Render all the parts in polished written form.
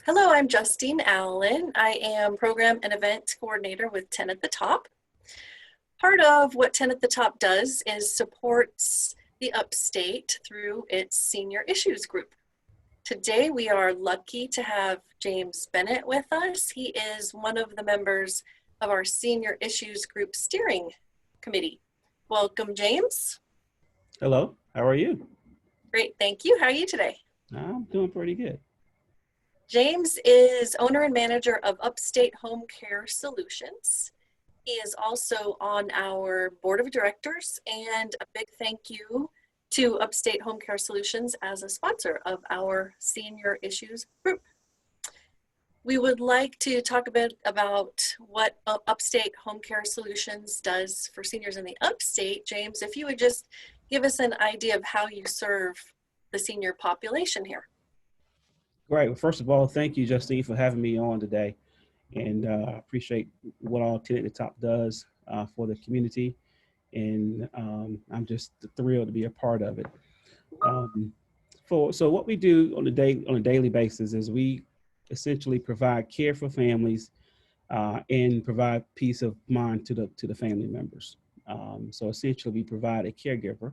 Hello, I'm Justine Allen. I am Program and Event Coordinator with 10 at the Top. Part of what 10 at the Top does is supports the Upstate through its Senior Issues Group. Today we are lucky to have James Bennett with us. He is one of the members of our Senior Issues Group Steering Committee. Welcome, James. Hello, how are you? Great, thank you. How are you today? I'm doing pretty good. James is owner and manager of Upstate Home Care Solutions. He is also on our board of directors, and a big thank you to Upstate Home Care Solutions as a sponsor of our Senior Issues Group. We would like to talk a bit about what Upstate Home Care Solutions does for seniors in the Upstate. James, if you would just give us an idea of how you serve the senior population here. Great. Well, first of all, thank you, Justine, for having me on today. And I appreciate what all 10 at the Top does for the community. And I'm just thrilled to be a part of it. So what we do on a daily basis is we essentially provide care for families and provide peace of mind to the family members. So essentially, we provide a caregiver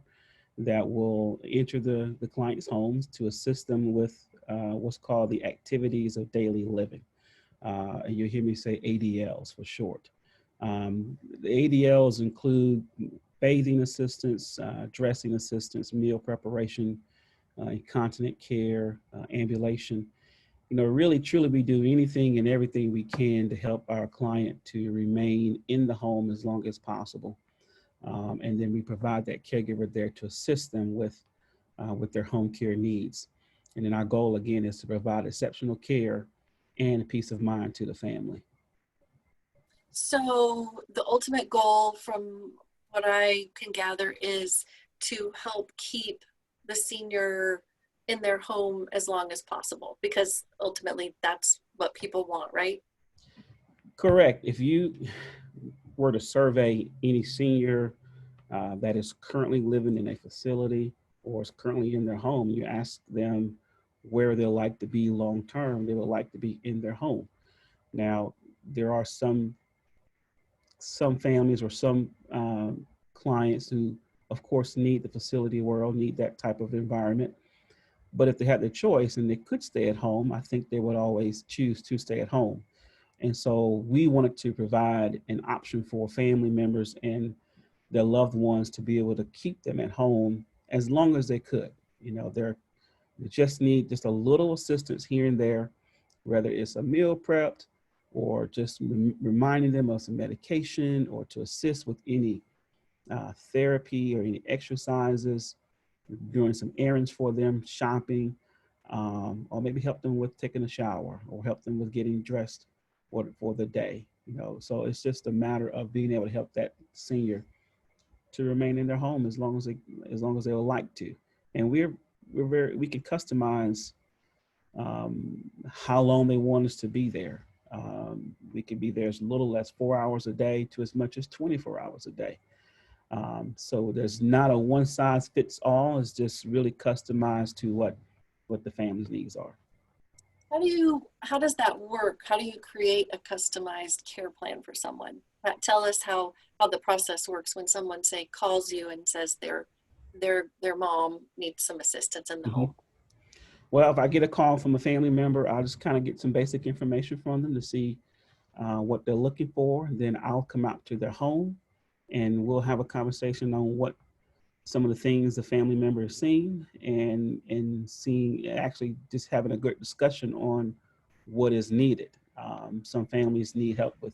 that will enter the client's homes to assist them with what's called the activities of daily living. And you'll hear me say ADLs for short. The ADLs include bathing assistance, dressing assistance, meal preparation, incontinent care, ambulation. You know, really, truly, we do anything and everything we can to help our client to remain in the home as long as possible. And then we provide that caregiver there to assist them with their home care needs. And then our goal, again, is to provide exceptional care and peace of mind to the family. So the ultimate goal, from what I can gather, is to help keep the senior in their home as long as possible, because ultimately that's what people want, right? Correct. If you were to survey any senior that is currently living in a facility or is currently in their home, you ask them where they'll like to be long term, they would like to be in their home. Now, there are some families or some clients who, of course, need the facility world, need that type of environment. But if they had the choice and they could stay at home, I think they would always choose to stay at home. And so we wanted to provide an option for family members and their loved ones to be able to keep them at home as long as they could. You know, they just need just a little assistance here and there, whether it's a meal prepped or just reminding them of some medication or to assist with any therapy or any exercises, doing some errands for them, shopping, or maybe help them with taking a shower or help them with getting dressed for the day. You know, so it's just a matter of being able to help that senior to remain in their home as long as they would like to. And we can customize how long they want us to be there. We can be there as little as 4 hours a day to as much as 24 hours a day. So there's not a one size fits all. It's just really customized to what the family's needs are. How does that work? How do you create a customized care plan for someone? Tell us how the process works when someone, say, calls you and says their mom needs some assistance in the Mm-hmm. home. Well, if I get a call from a family member, I'll just kind of get some basic information from them to see what they're looking for. Then I'll come out to their home and we'll have a conversation on what some of the things the family member is seeing and seeing, actually just having a good discussion on what is needed. Some families need help with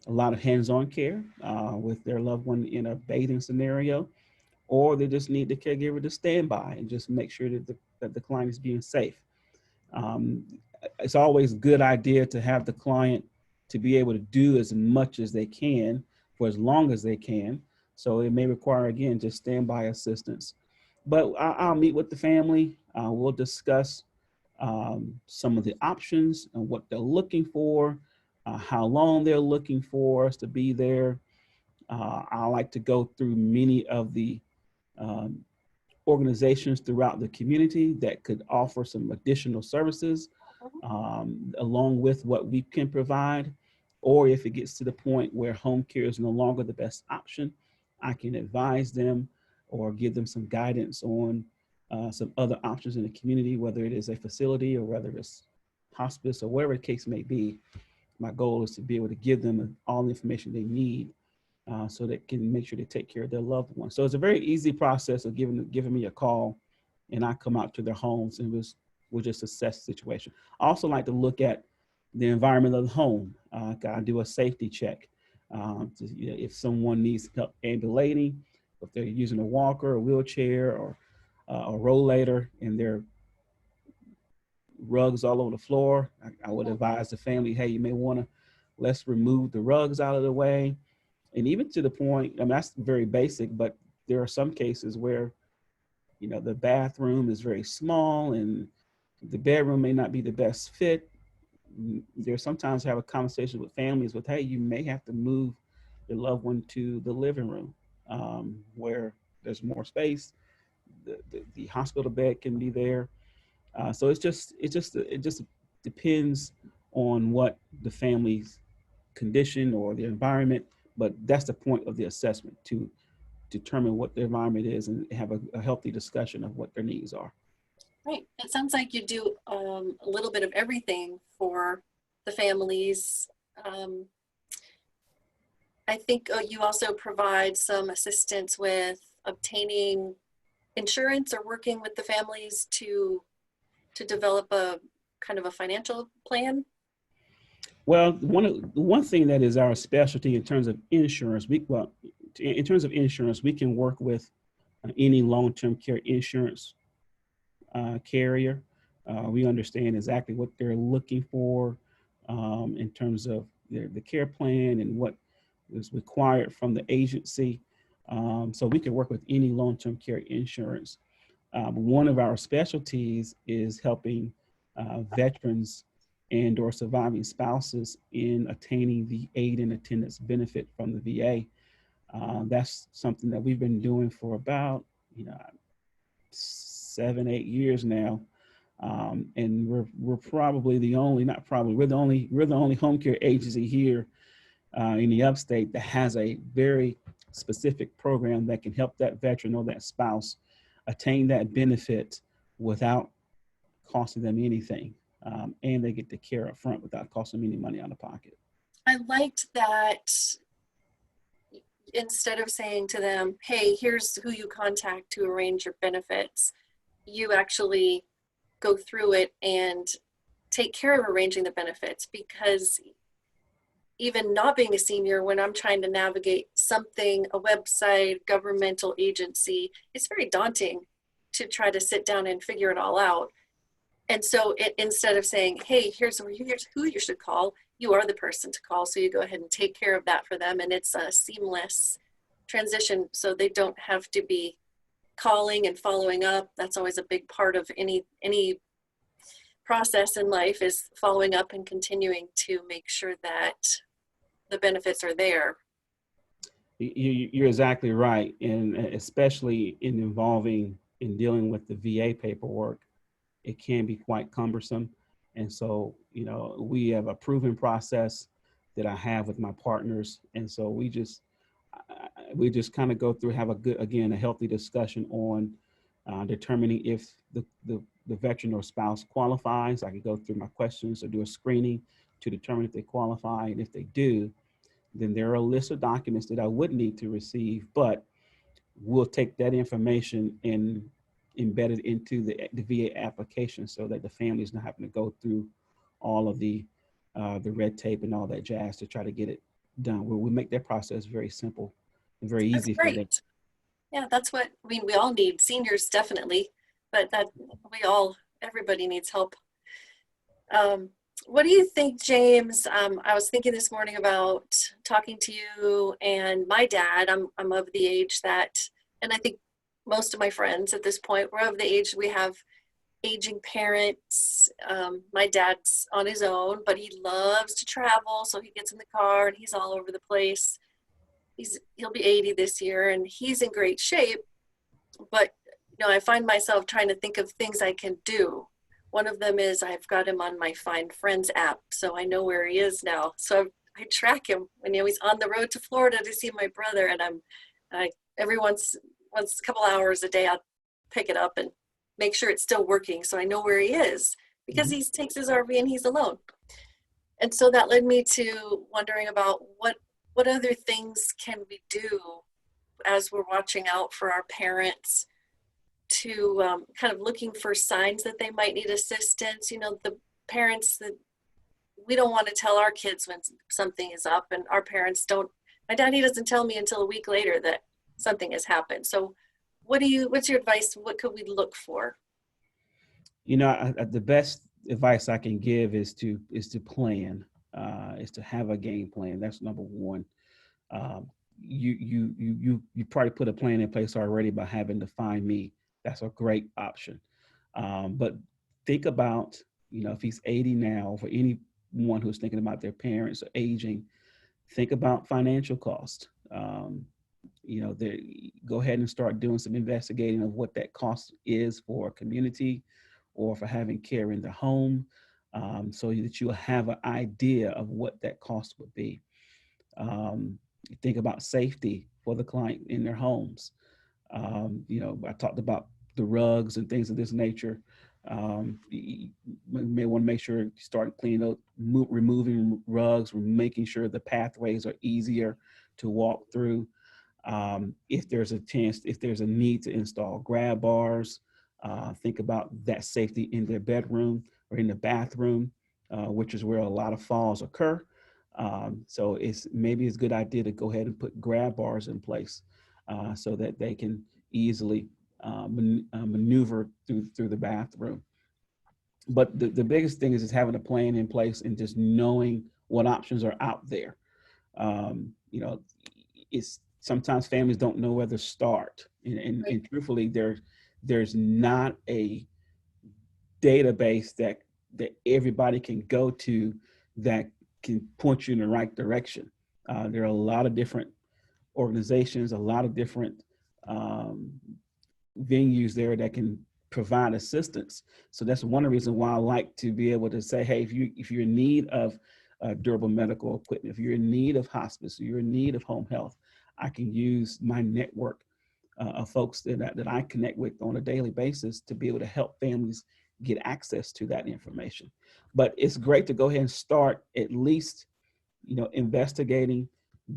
a lot of hands-on care with their loved one in a bathing scenario, or they just need the caregiver to stand by and just make sure that the client is being safe. Um, it's always a good idea to have the client to be able to do as much as they can for as long as they can. So it may require, again, just standby assistance. But I'll meet with the family. We'll discuss some of the options and what they're looking for, how long they're looking for us to be there. I like to go through many of the um, organizations throughout the community that could offer some additional services along with what we can provide. Or if it gets to the point where home care is no longer the best option, I can advise them or give them some guidance on some other options in the community, whether it is a facility or whether it's hospice or whatever the case may be. My goal is to be able to give them all the information they need so they can make sure they take care of their loved ones. So it's a very easy process of giving me a call, and I come out to their homes and we'll just assess the situation. I also like to look at the environment of the home. I do a safety check. If someone needs help ambulating, if they're using a walker, a wheelchair, or a rollator, and their rugs all over the floor, I would advise the family, hey, you may want to let's remove the rugs out of the way. And even to the point, I mean, that's very basic, but there are some cases where, the bathroom is very small and the bedroom may not be the best fit. There's sometimes have a conversation with families with, hey, you may have to move your loved one to the living room where there's more space. The hospital bed can be there. So it just depends on what the family's condition or the environment, but that's the point of the assessment, to determine what the environment is and have a healthy discussion of what their needs are. Right. It sounds like you do a little bit of everything for the families. Um, I think you also provide some assistance with obtaining insurance or working with the families to develop a kind of a financial plan. Well, one thing that is our specialty in terms of insurance, in terms of insurance, we can work with any long-term care insurance carrier. We understand exactly what they're looking for in terms of the care plan and what is required from the agency. So we can work with any long-term care insurance. One of our specialties is helping veterans and or surviving spouses in attaining the aid and attendance benefit from the VA. That's something that we've been doing for about 7-8 years now. And we're probably the only, not probably, we're the only home care agency here in the upstate that has a very specific program that can help that veteran or that spouse attain that benefit without costing them anything. And they get the care up front without costing them any money out of pocket. I liked that instead of saying to them, hey, here's who you contact to arrange your benefits, you actually go through it and take care of arranging the benefits. Because even not being a senior, when I'm trying to navigate something, a website, governmental agency, it's very daunting to try to sit down and figure it all out. And so instead of saying, hey, here's who you should call, you are the person to call. So you go ahead and take care of that for them. And it's a seamless transition, so they don't have to be calling and following up. That's always a big part of any process in life, is following up and continuing to make sure that the benefits are there. You're exactly right. And especially in dealing with the VA paperwork, it can be quite cumbersome. And so, we have a proven process that I have with my partners. And so we just kind of go through, have a healthy discussion on determining if the veteran or spouse qualifies. I can go through my questions or do a screening to determine if they qualify. And if they do, then there are a list of documents that I would need to receive, but we'll take that information and embed it into the VA application so that the family is not having to go through all of the red tape and all that jazz to try to get it done. We make that process very simple and very easy for them. Yeah, that's what, we all need, seniors definitely, but everybody needs help. What do you think, James? I was thinking this morning about talking to you and my dad. I'm of the age that, and I think most of my friends at this point, we're of the age we have aging parents. My dad's on his own, but he loves to travel. So he gets in the car and he's all over the place. He'll be 80 this year and he's in great shape. But, I find myself trying to think of things I can do One of them is I've got him on my Find Friends app, so I know where he is now. So I track him when he's on the road to Florida to see my brother, and I every once a couple hours a day I'll pick it up and make sure it's still working, so I know where he is because Mhm. he takes his RV and he's alone. And so that led me to wondering about what other things can we do as we're watching out for our parents to kind of looking for signs that they might need assistance. The parents that we don't want to tell our kids when something is up, and our parents don't. My daddy doesn't tell me until a week later that something has happened. So, what's your advice? What could we look for? The best advice I can give is to plan, is to have a game plan. That's number one. Um, you probably put a plan in place already by having to find me. That's a great option. But think about, if he's 80 now, for anyone who's thinking about their parents or aging, think about financial cost. Go ahead and start doing some investigating of what that cost is for a community or for having care in the home, so that you'll have an idea of what that cost would be. Um, think about safety for the client in their homes. I talked about the rugs and things of this nature. You may want to make sure you start cleaning up, removing rugs, making sure the pathways are easier to walk through. If there's a need to install grab bars, think about that safety in their bedroom or in the bathroom, which is where a lot of falls occur. So it's a good idea to go ahead and put grab bars in place, so that they can easily maneuver through the bathroom. But the biggest thing is just having a plan in place and just knowing what options are out there. It's sometimes families don't know where to start, Right. and truthfully, there's not a database that everybody can go to that can point you in the right direction. There are a lot of different organizations, a lot of different um, venues there that can provide assistance. So that's one of the reasons why I like to be able to say, hey, if you're in need of durable medical equipment, if you're in need of hospice, or you're in need of home health, I can use my network of folks that I connect with on a daily basis to be able to help families get access to that information. But it's great to go ahead and start at least, investigating,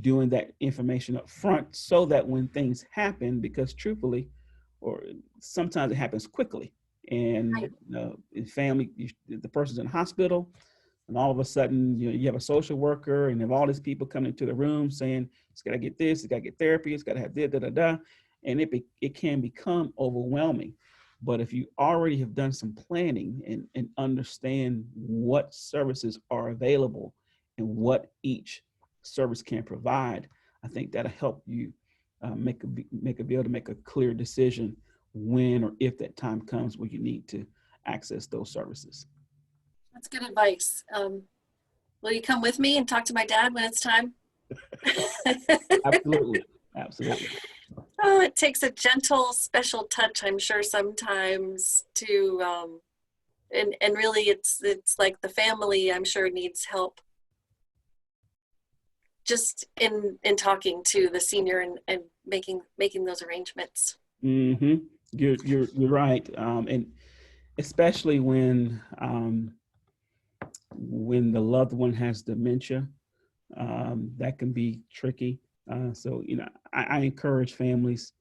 doing that information up front so that when things happen, because truthfully, or sometimes it happens quickly, and Right. in family, the person's in the hospital, and all of a sudden, you have a social worker and have all these people coming into the room saying, it's got to get this, it's got to get therapy, it's got to have da da da da, and it can become overwhelming. But if you already have done some planning and understand what services are available and what each service can provide, I think that'll help you be able to make a clear decision when or if that time comes where you need to access those services. That's good advice. Will you come with me and talk to my dad when it's time? Absolutely. Absolutely. Oh, it takes a gentle, special touch, I'm sure, sometimes to, and really, it's like the family, I'm sure, needs help just in talking to the senior and making those arrangements. Hmm. You're right. And especially when the loved one has dementia, that can be tricky. So, I encourage families,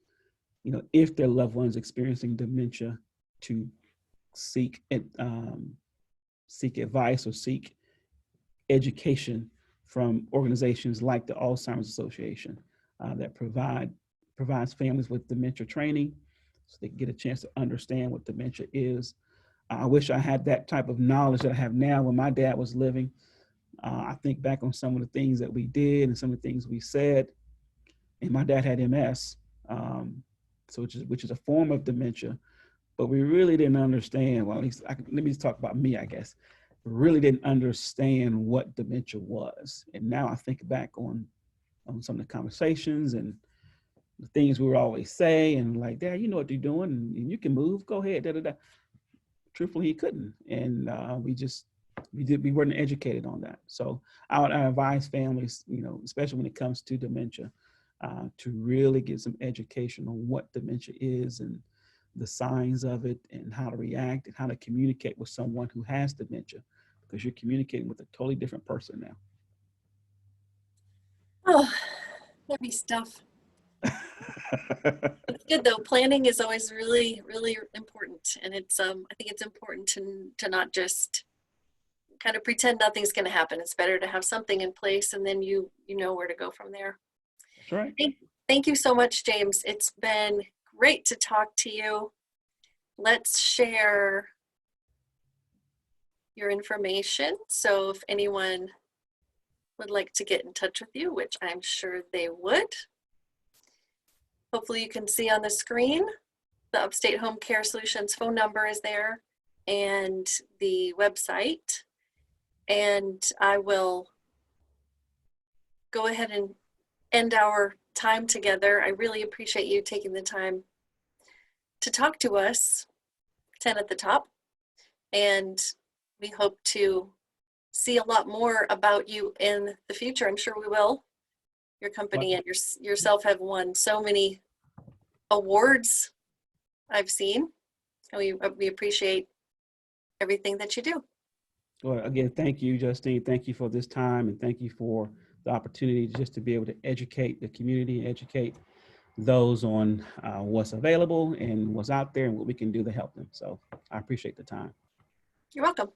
if their loved one's experiencing dementia, to seek seek advice or seek education from organizations like the Alzheimer's Association, that provides families with dementia training, so they can get a chance to understand what dementia is. I wish I had that type of knowledge that I have now when my dad was living. I think back on some of the things that we did and some of the things we said, and my dad had MS, um, so which is a form of dementia, but we really didn't understand. Well, at least let me just talk about me, I guess. Really didn't understand what dementia was, and now I think back on some of the conversations and the things we would always say, and like, Dad, you know what you're doing, and you can move. Go ahead. Da, da, da. truthfully, he couldn't. And we weren't educated on that. So I advise families, especially when it comes to dementia, to really get some education on what dementia is and the signs of it and how to react and how to communicate with someone who has dementia, because you're communicating with a totally different person now. Oh, heavy stuff. It's good though. Planning is always really, really important, and it's I think it's important to not just kind of pretend nothing's going to happen. It's better to have something in place, and then you know where to go from there. That's right. Thank you so much, James. It's been great to talk to you. Let's share your information. So if anyone would like to get in touch with you, which I'm sure they would, hopefully you can see on the screen, the Upstate Home Care Solutions phone number is there and the website. And I will go ahead and end our time together. I really appreciate you taking the time to talk to us, 10 at the top. And we hope to see a lot more about you in the future. I'm sure we will. Your company and yourself have won so many awards I've seen. And we appreciate everything that you do. Well, again, thank you, Justine. Thank you for this time, and thank you for the opportunity just to be able to educate the community, educate those on what's available and what's out there and what we can do to help them. So I appreciate the time. You're welcome.